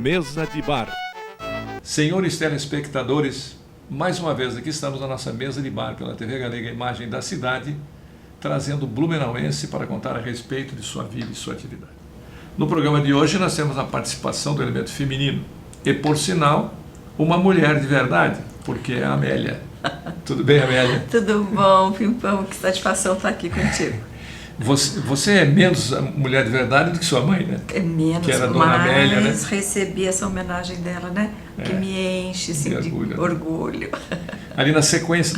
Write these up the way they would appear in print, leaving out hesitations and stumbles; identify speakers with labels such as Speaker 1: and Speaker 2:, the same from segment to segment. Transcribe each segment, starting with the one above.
Speaker 1: Mesa de Bar. Senhores telespectadores, mais uma vez aqui estamos na nossa mesa de bar pela TV Galega Imagem da Cidade, trazendo blumenauense para contar a respeito de sua vida e sua atividade. No programa de hoje nós temos a participação do elemento feminino e, por sinal, uma mulher de verdade, porque é a Amélia. Tudo bem, Amélia?
Speaker 2: Tudo bom, Pimpão, que satisfação estar aqui contigo.
Speaker 1: Você é menos mulher de verdade do que sua mãe, né?
Speaker 2: É menos,
Speaker 1: que era a Dona Amélia, né?
Speaker 2: Recebi essa homenagem dela, né? Que me enche assim, de orgulho.
Speaker 1: Ali na sequência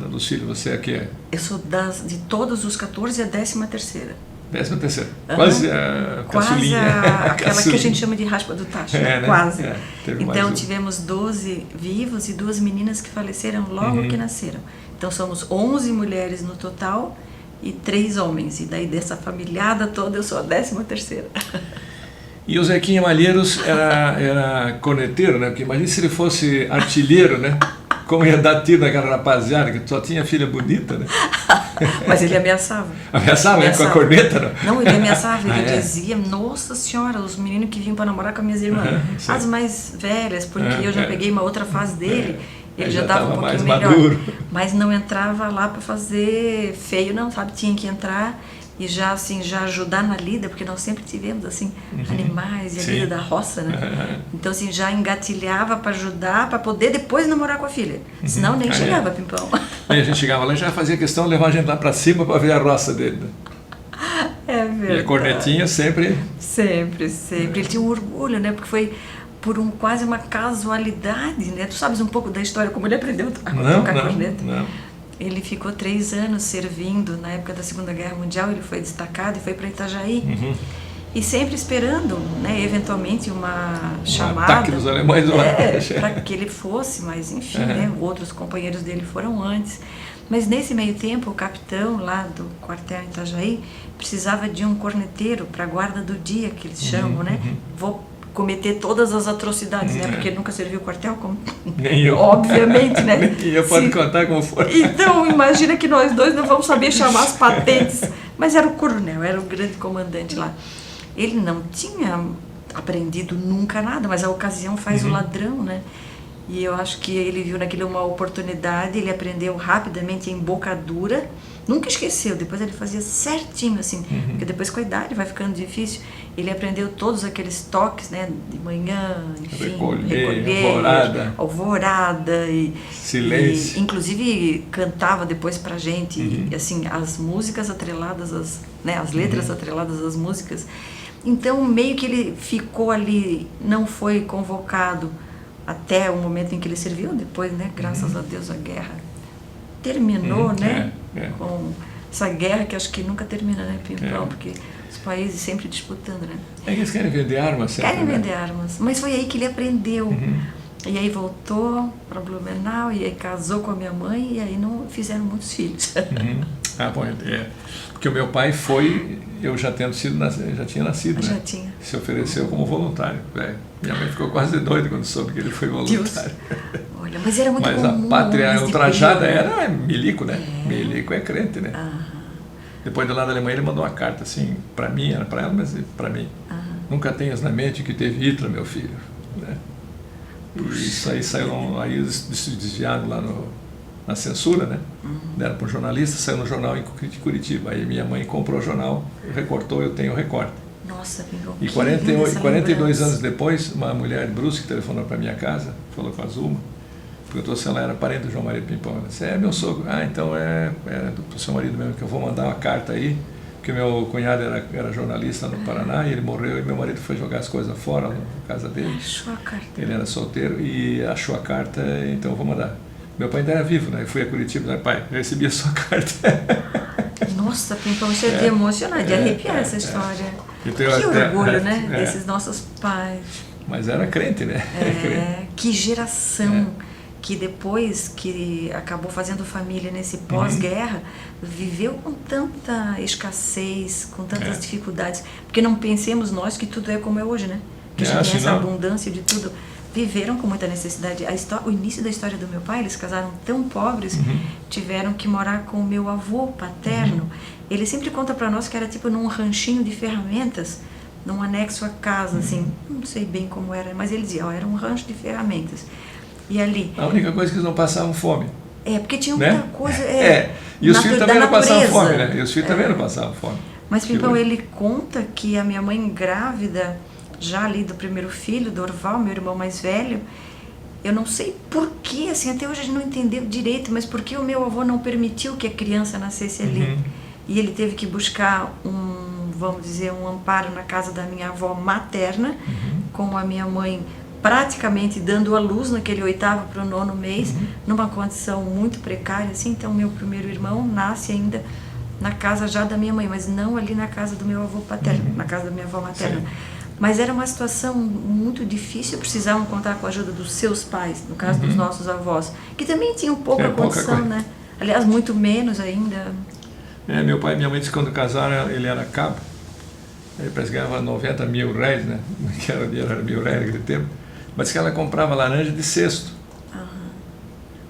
Speaker 1: dos filhos, você é que é?
Speaker 2: Eu sou de todos os 14 a 13ª.
Speaker 1: 13ª. Quase a caçulinha.
Speaker 2: Aquela que a gente chama de raspa do tacho,
Speaker 1: né?
Speaker 2: Quase.
Speaker 1: Então
Speaker 2: tivemos 12 vivos e 2 meninas que faleceram logo que nasceram. Então somos 11 mulheres no total e 3 homens. E daí dessa familhada toda eu sou a 13ª.
Speaker 1: E o Zequinha Malheiros era corneteiro, né? Porque imagina se ele fosse artilheiro, né? Como ia dar tiro naquela rapaziada, que só tinha filha bonita, né?
Speaker 2: Mas ele ameaçava.
Speaker 1: Ameaçava, com a corneta, não?
Speaker 2: Não, ele ameaçava, ele dizia, nossa senhora, os meninos que vinham para namorar com as minhas irmãs, as mais velhas, porque eu já peguei uma outra fase dele, ele já estava um pouquinho melhor. Maduro. Mas não entrava lá para fazer feio, não, sabe? Tinha que entrar e já ajudar na lida, porque nós sempre tivemos assim animais e a lida da roça, né? Então assim, já engatilhava para ajudar, para poder depois namorar com a filha. Senão nem chegava, Pimpão.
Speaker 1: E a gente chegava lá e já fazia questão de levar a gente lá para cima para ver a roça dele.
Speaker 2: É verdade.
Speaker 1: E a cornetinha sempre...
Speaker 2: Sempre. Ele tinha um orgulho, né? Porque foi por quase uma casualidade, né? Tu sabes um pouco da história, como ele aprendeu a tocar corneta?
Speaker 1: Não.
Speaker 2: Ele ficou 3 anos servindo na época da Segunda Guerra Mundial, ele foi destacado e foi para Itajaí. E sempre esperando, né, eventualmente uma chamada.
Speaker 1: Ataque dos alemães lá.
Speaker 2: Para que ele fosse, mas enfim, né, outros companheiros dele foram antes. Mas nesse meio tempo, o capitão lá do quartel em Itajaí precisava de um corneteiro para a guarda do dia, que eles chamam, né? Vou cometer todas as atrocidades, né? Porque nunca serviu o quartel, como...
Speaker 1: Nem eu.
Speaker 2: Obviamente, né?
Speaker 1: Nem eu, pode contar como for.
Speaker 2: Então, imagina que nós dois não vamos saber chamar as patentes. Mas era o coronel, era o grande comandante lá. Ele não tinha aprendido nunca nada, mas a ocasião faz o ladrão, né? E eu acho que ele viu naquilo uma oportunidade, ele aprendeu rapidamente a embocadura, nunca esqueceu, depois ele fazia certinho assim, porque depois com a idade vai ficando difícil. Ele aprendeu todos aqueles toques, né, de manhã, enfim, recolher, alvorada e silêncio. E, inclusive cantava depois pra gente, e, assim, as músicas atreladas, as letras atreladas às músicas. Então meio que ele ficou ali, não foi convocado até o momento em que ele serviu, depois, né, graças a Deus a guerra terminou, né, com essa guerra que acho que nunca termina, né, Pimpão, porque os países sempre disputando, né.
Speaker 1: É que eles querem vender armas sempre,
Speaker 2: Querem vender armas, mas foi aí que ele aprendeu. E aí voltou para Blumenau, e aí casou com a minha mãe, e aí não fizeram muitos filhos.
Speaker 1: Ah, bom, porque o meu pai foi, eu já tinha nascido, né?
Speaker 2: Já tinha.
Speaker 1: Se ofereceu como voluntário. Minha mãe ficou quase doida quando soube que ele foi voluntário.
Speaker 2: Olha, mas era muito comum.
Speaker 1: Mas a pátria ultrajada era milico, né? Milico é crente, né? Depois de lá da Alemanha ele mandou uma carta assim, para mim, era para ela, mas para mim. Nunca tenhas na mente que teve Hitler, meu filho, né? E isso aí saiu, aí eles desviaram lá na censura, né? Deram para um jornalista, saiu no jornal em Curitiba. Aí minha mãe comprou o jornal, recortou, eu tenho o recorte.
Speaker 2: Nossa, Pimpão.
Speaker 1: E 42 anos depois, uma mulher de Brusque telefonou para minha casa, falou com a Zuma, perguntou se ela era parente do João Maria Pimpão. Ela disse, é meu sogro. Ah, então é do seu marido mesmo, que eu vou mandar uma carta aí, porque meu cunhado era jornalista no Paraná, e ele morreu, e meu marido foi jogar as coisas fora na casa dele.
Speaker 2: Achou a carta.
Speaker 1: Ele era solteiro e achou a carta, então eu vou mandar. Meu pai ainda era vivo, né? Eu fui a Curitiba, pai, eu recebi a sua carta.
Speaker 2: Nossa, Pimpão, isso é de emocionar, de arrepiar essa história. Que orgulho, né? Desses nossos pais.
Speaker 1: Mas era crente, né?
Speaker 2: Que geração que depois que acabou fazendo família nesse pós-guerra, viveu com tanta escassez, com tantas dificuldades. Porque não pensemos nós que tudo é como é hoje, né? Que a gente tem essa abundância de tudo. Viveram com muita necessidade. O início da história do meu pai, eles casaram tão pobres, tiveram que morar com o meu avô paterno. Ele sempre conta para nós que era tipo num ranchinho de ferramentas, num anexo à casa, assim, não sei bem como era, mas ele dizia, ó, era um rancho de ferramentas. E ali...
Speaker 1: A única coisa é que eles não passavam fome.
Speaker 2: Porque tinha
Speaker 1: né?
Speaker 2: muita coisa...
Speaker 1: E os filhos também não passavam fome, né?
Speaker 2: E
Speaker 1: os filhos também não passavam fome.
Speaker 2: Mas, Pimpão, ele conta que a minha mãe grávida, já ali do primeiro filho, do Orval, meu irmão mais velho, eu não sei porquê, assim, até hoje a gente não entendeu direito, mas por que o meu avô não permitiu que a criança nascesse ali? E ele teve que buscar vamos dizer, um amparo na casa da minha avó materna, com a minha mãe praticamente dando à luz naquele 8º para o 9º mês, numa condição muito precária, assim. Então, meu primeiro irmão nasce ainda na casa já da minha mãe, mas não ali na casa do meu avô paterno, na casa da minha avó materna. Sim. Mas era uma situação muito difícil, precisavam contar com a ajuda dos seus pais, no caso dos nossos avós, que também tinham pouca condição, né? Aliás, muito menos ainda.
Speaker 1: Meu pai e minha mãe, quando casaram, ele era cabo, ele parece que ganhava 90 mil reais, né? Que era dinheiro, era mil reais naquele tempo, mas que ela comprava laranja de cesto.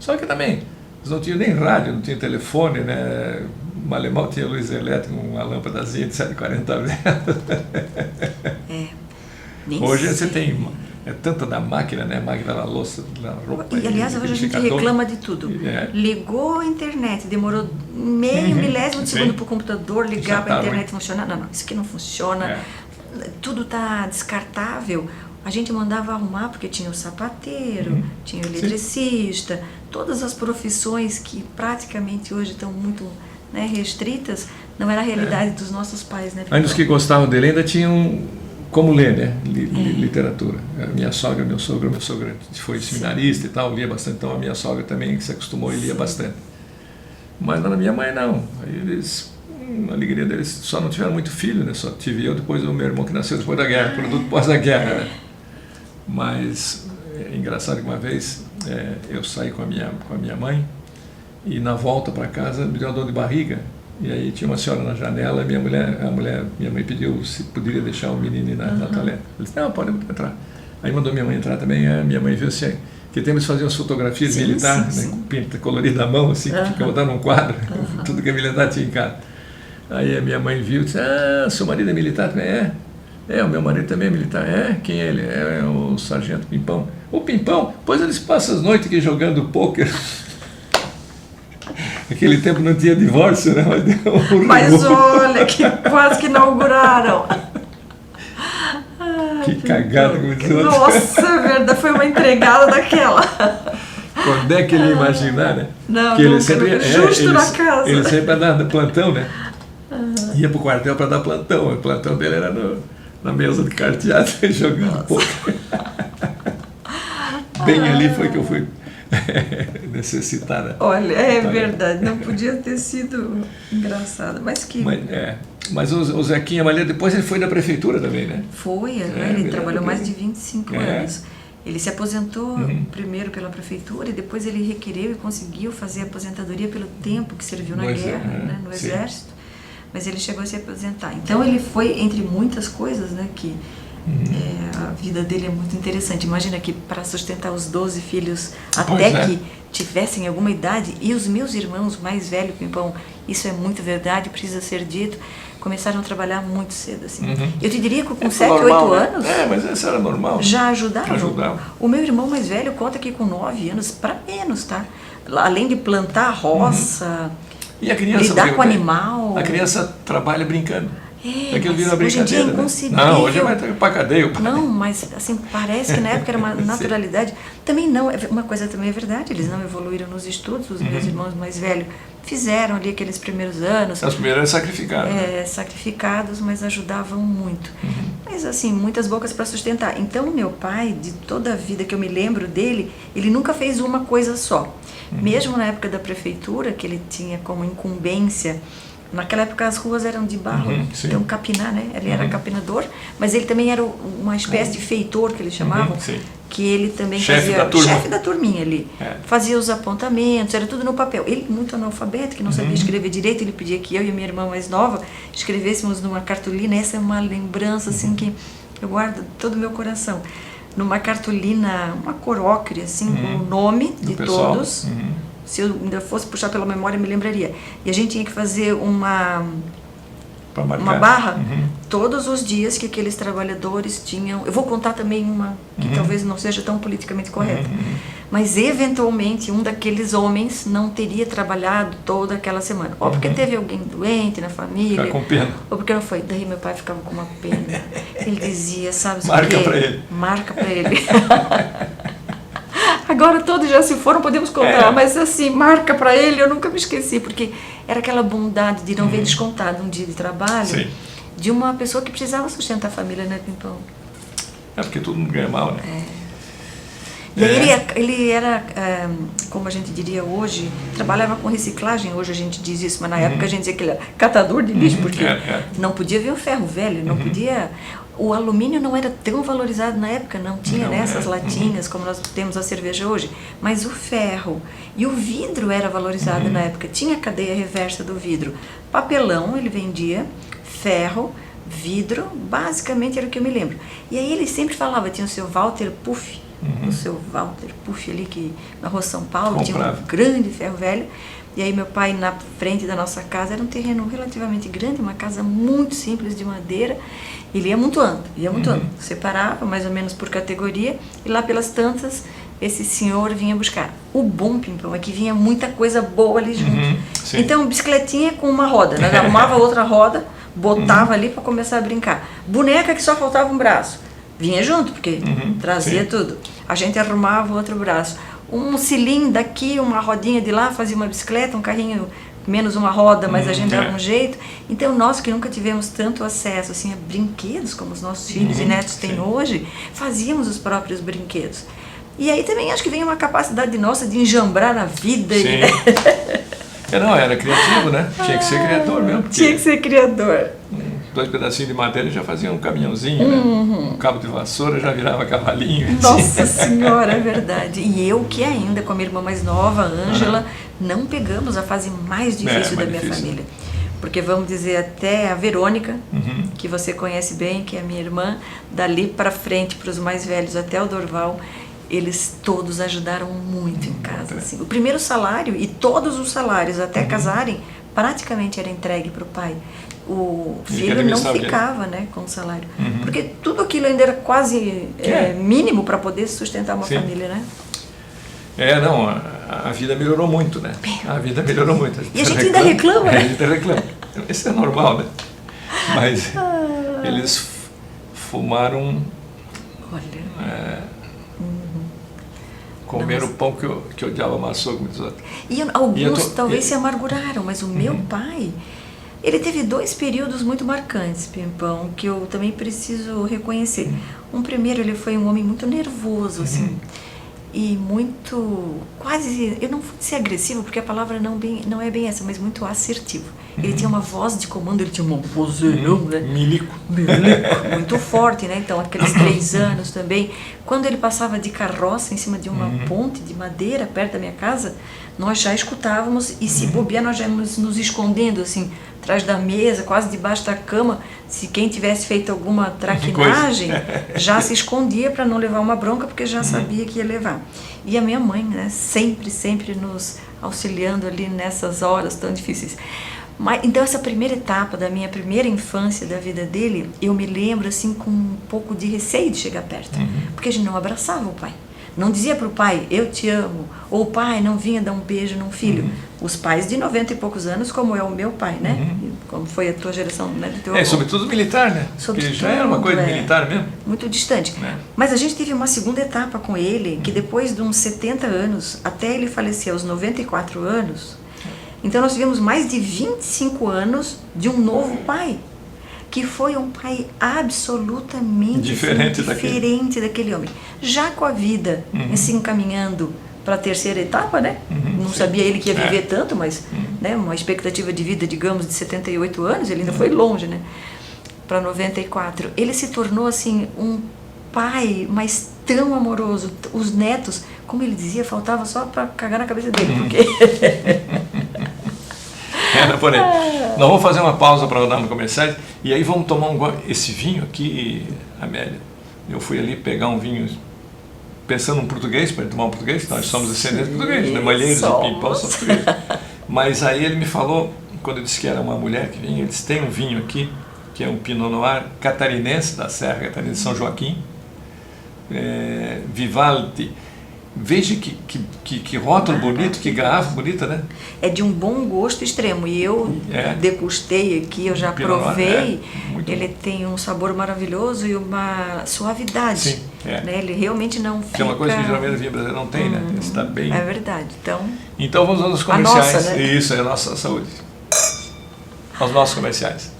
Speaker 1: Só que também, eles não tinham nem rádio, não tinham telefone, né? Mal tinha luz elétrica, uma lâmpadazinha de 140 metros. Hoje você tem tanta da máquina, né? Máquina da louça, da roupa.
Speaker 2: E aliás, hoje a gente reclama de tudo. Ligou a internet, demorou meio milésimo de segundo para o computador ligar para a internet funcionar. Não, isso aqui não funciona. Tudo está descartável. A gente mandava arrumar porque tinha o sapateiro, tinha o eletricista, todas as profissões que praticamente hoje estão muito, né, restritas, não era a realidade dos nossos pais, né?
Speaker 1: Ainda os que gostavam dele ainda tinham como ler, né? Literatura. A minha sogra, meu sogro foi seminarista e tal, lia bastante, então a minha sogra também se acostumou e lia bastante. Mas na minha mãe não. Aí eles, a alegria deles, só não tiveram muito filho, né? Só tive eu, depois o meu irmão que nasceu depois da guerra, produto pós da guerra, né? Mas é engraçado que uma vez eu saí com a minha mãe e na volta para casa me deu uma dor de barriga. E aí tinha uma senhora na janela, minha mãe pediu se poderia deixar o menino na toalete. Eu disse, não, pode entrar. Aí mandou minha mãe entrar também, a minha mãe viu assim, que temos que fazer umas fotografias militares, né, com pinta colorida na mão, assim, que fica botando num quadro, tudo que a militar tinha em casa. Aí a minha mãe viu e disse, seu marido é militar também? O meu marido também é militar. Quem é ele? É o sargento Pimpão. O Pimpão? Pois eles passam as noites aqui jogando pôquer. Naquele tempo não tinha divórcio, né?
Speaker 2: Mas olha, que quase que inauguraram.
Speaker 1: Que cagada começou.
Speaker 2: Nossa, verdade, foi uma entregada daquela.
Speaker 1: Quando é que ele ia imaginar, né?
Speaker 2: Não,
Speaker 1: que ele sempre,
Speaker 2: justo na casa.
Speaker 1: Ele sempre andava plantão, né? Ia pro quartel para dar plantão. O plantão dele era na mesa de carteado, jogando pôquer. Bem ali foi que eu fui necessitada.
Speaker 2: Olha, verdade, não podia ter sido engraçado, mas que...
Speaker 1: Mas o Zequinha Malha, depois ele foi da prefeitura também, né?
Speaker 2: Foi, ele trabalhou mais de 25 anos. Ele se aposentou primeiro pela prefeitura e depois ele requereu e conseguiu fazer a aposentadoria pelo tempo que serviu na guerra, né, no exército. Mas ele chegou a se aposentar. Então ele foi, entre muitas coisas, né, que a vida dele é muito interessante. Imagina que para sustentar os 12 filhos até que tivessem alguma idade, e os meus irmãos mais velhos, Pimpão, isso é muito verdade, precisa ser dito, começaram a trabalhar muito cedo, assim. Eu te diria que com 7, 8 anos...
Speaker 1: mas isso era normal.
Speaker 2: Já ajudavam. O meu irmão mais velho conta que com 9 anos, para menos, tá? Além de plantar roça,
Speaker 1: e a criança
Speaker 2: lidar com animal...
Speaker 1: A criança trabalha brincando. Aquilo vira
Speaker 2: hoje em dia é inconcebível.
Speaker 1: Não, hoje vai ter para cadeia.
Speaker 2: Não, mas assim, parece que na época era uma naturalidade. Também não, uma coisa também é verdade, eles não evoluíram nos estudos, os meus irmãos mais velhos fizeram ali aqueles primeiros anos.
Speaker 1: Os primeiros eram sacrificados.
Speaker 2: Sacrificados, mas ajudavam muito. Mas assim, muitas bocas para sustentar. Então, meu pai, de toda a vida que eu me lembro dele, ele nunca fez uma coisa só. Mesmo na época da prefeitura, que ele tinha como incumbência... Naquela época as ruas eram de barro, então capinar, né? Ele era capinador, mas ele também era uma espécie de feitor, que eles chamavam, que ele também fazia... Chefe da turminha ali. Fazia os apontamentos, era tudo no papel. Ele, muito analfabeto, que não sabia escrever direito, ele pedia que eu e a minha irmã mais nova escrevêssemos numa cartolina. Essa é uma lembrança, assim, que eu guardo todo o meu coração. Numa cartolina, uma cor ocre, assim, com o nome de todos. Se eu ainda fosse puxar pela memória, me lembraria. E a gente tinha que fazer
Speaker 1: Pra marcar.
Speaker 2: uma barra, todos os dias que aqueles trabalhadores tinham... Eu vou contar também uma que talvez não seja tão politicamente correta, mas eventualmente um daqueles homens não teria trabalhado toda aquela semana. Ou porque teve alguém doente na família,
Speaker 1: Ficar com pena.
Speaker 2: ou porque não foi. Daí meu pai ficava com uma pena. Ele dizia, sabe o
Speaker 1: Marca
Speaker 2: quê?
Speaker 1: pra ele.
Speaker 2: Marca pra ele. Agora todos já se foram, podemos contar, mas assim, marca pra ele, eu nunca me esqueci, porque era aquela bondade de não ver descontado um dia de trabalho.
Speaker 1: Sim.
Speaker 2: De uma pessoa que precisava sustentar a família, né, Pimpão?
Speaker 1: É porque todo mundo ganha mal, né?
Speaker 2: E aí ele era, como a gente diria hoje, trabalhava com reciclagem, hoje a gente diz isso, mas na época a gente dizia que ele era catador de lixo, porque não podia ver o ferro velho, não podia... O alumínio não era tão valorizado na época, não tinha essas latinhas como nós temos a cerveja hoje, mas o ferro e o vidro era valorizado na época, tinha a cadeia reversa do vidro. Papelão ele vendia, ferro, vidro, basicamente era o que eu me lembro. E aí ele sempre falava, tinha o seu Walter Puff, o seu Walter Puff ali que na rua São Paulo, tinha um grande ferro velho. E aí meu pai, na frente da nossa casa, era um terreno relativamente grande, uma casa muito simples de madeira. Ele ia amontoando, separava mais ou menos por categoria, e lá pelas tantas, esse senhor vinha buscar. O bom, Pimpão, é que vinha muita coisa boa ali junto. Então, bicicletinha com uma roda, né? Arrumava outra roda, botava ali para começar a brincar. Boneca que só faltava um braço, vinha junto, porque trazia tudo. A gente arrumava o outro braço. Um cilindro daqui, uma rodinha de lá, fazia uma bicicleta, um carrinho menos uma roda, mas a gente dava um jeito. Então nós que nunca tivemos tanto acesso assim, a brinquedos como os nossos filhos e netos têm hoje, fazíamos os próprios brinquedos. E aí também acho que vem uma capacidade nossa de enjambrar a vida.
Speaker 1: Sim. Não, era criativo, né? Tinha que ser criador mesmo.
Speaker 2: Tinha que ser criador.
Speaker 1: 2 pedacinhos de madeira já faziam um caminhãozinho, né? Um cabo de vassoura já virava cavalinho.
Speaker 2: Nossa Senhora, é verdade. E eu que ainda, com a minha irmã mais nova, Ângela, não pegamos a fase mais difícil da minha família. Porque vamos dizer, até a Verônica, que você conhece bem, que é a minha irmã, dali para frente, para os mais velhos, até o Dorval, eles todos ajudaram muito em casa. Assim. O primeiro salário e todos os salários até casarem, praticamente era entregue para o pai. O filho não ficava, né, com o salário. Porque tudo aquilo ainda era quase mínimo para poder sustentar uma família, né?
Speaker 1: Não, a vida melhorou muito, né? A vida melhorou muito.
Speaker 2: E a gente ainda reclama, né?
Speaker 1: A gente reclama. Isso é normal, né? Mas eles fumaram...
Speaker 2: Olha...
Speaker 1: Comeram o pão que odiava amassou, como diz o outro.
Speaker 2: E alguns talvez se amarguraram, mas o meu pai... Ele teve 2 períodos muito marcantes, Pimpão, que eu também preciso reconhecer. Um primeiro, ele foi um homem muito nervoso, assim, e muito, quase, eu não vou dizer agressivo, porque a palavra não é bem essa, mas muito assertivo. Ele tinha uma voz de comando, ele tinha uma vozeirão, né?
Speaker 1: Milico,
Speaker 2: muito forte, né? Então, aqueles 3 anos também. Quando ele passava de carroça em cima de uma ponte de madeira perto da minha casa, nós já escutávamos e se bobear, nós já íamos nos escondendo, assim, atrás da mesa, quase debaixo da cama. Se quem tivesse feito alguma traquinagem, já se escondia para não levar uma bronca, porque já sabia que ia levar. E a minha mãe, né, sempre nos auxiliando ali nessas horas tão difíceis. Então essa primeira etapa da minha primeira infância da vida dele, eu me lembro assim com um pouco de receio de chegar perto, porque a gente não abraçava o pai. Não dizia para o pai, eu te amo, ou o pai não vinha dar um beijo num filho. Os pais de 90 e poucos anos, como é o meu pai, né? Como foi a tua geração, né? Do teu avô.
Speaker 1: Sobretudo militar, né? Porque já era uma coisa militar mesmo.
Speaker 2: Muito distante. Mas a gente teve uma segunda etapa com ele, que depois de uns 70 anos, até ele falecer aos 94 anos, então nós tivemos mais de 25 anos de um novo pai, que foi um pai absolutamente diferente daquele homem. Já com a vida se encaminhando para a terceira etapa, né? Não sabia ele que ia viver tanto, mas né, uma expectativa de vida, digamos, de 78 anos, ele ainda foi longe, né? Para 94. Ele se tornou, assim, um pai, mas tão amoroso. Os netos, como ele dizia, faltava só para cagar na cabeça dele, porque...
Speaker 1: Porém, nós vamos fazer uma pausa para dar no comercial e aí vamos tomar esse vinho aqui, Amélia. Eu fui ali pegar um vinho pensando em português, para tomar um português, nós somos descendentes portugueses, né? Malheiros e Pimpão são portugueses. Mas aí ele me falou quando eu disse que era uma mulher que vinha, eles têm um vinho aqui, que é um Pinot Noir catarinense, da Serra Catarinense de São Joaquim, Vivaldi. Veja que rótulo bonito, que garrafa bonita, né?
Speaker 2: É de um bom gosto extremo. E eu degustei aqui, eu já provei. Ele tem um sabor maravilhoso e uma suavidade.
Speaker 1: Sim,
Speaker 2: né? Ele realmente não fica...
Speaker 1: Que é uma coisa que geralmente o vinho brasileiro não tem, né? Está bem...
Speaker 2: É verdade.
Speaker 1: Então vamos aos comerciais.
Speaker 2: A nossa, né?
Speaker 1: Isso, é a nossa saúde. Aos nossos comerciais.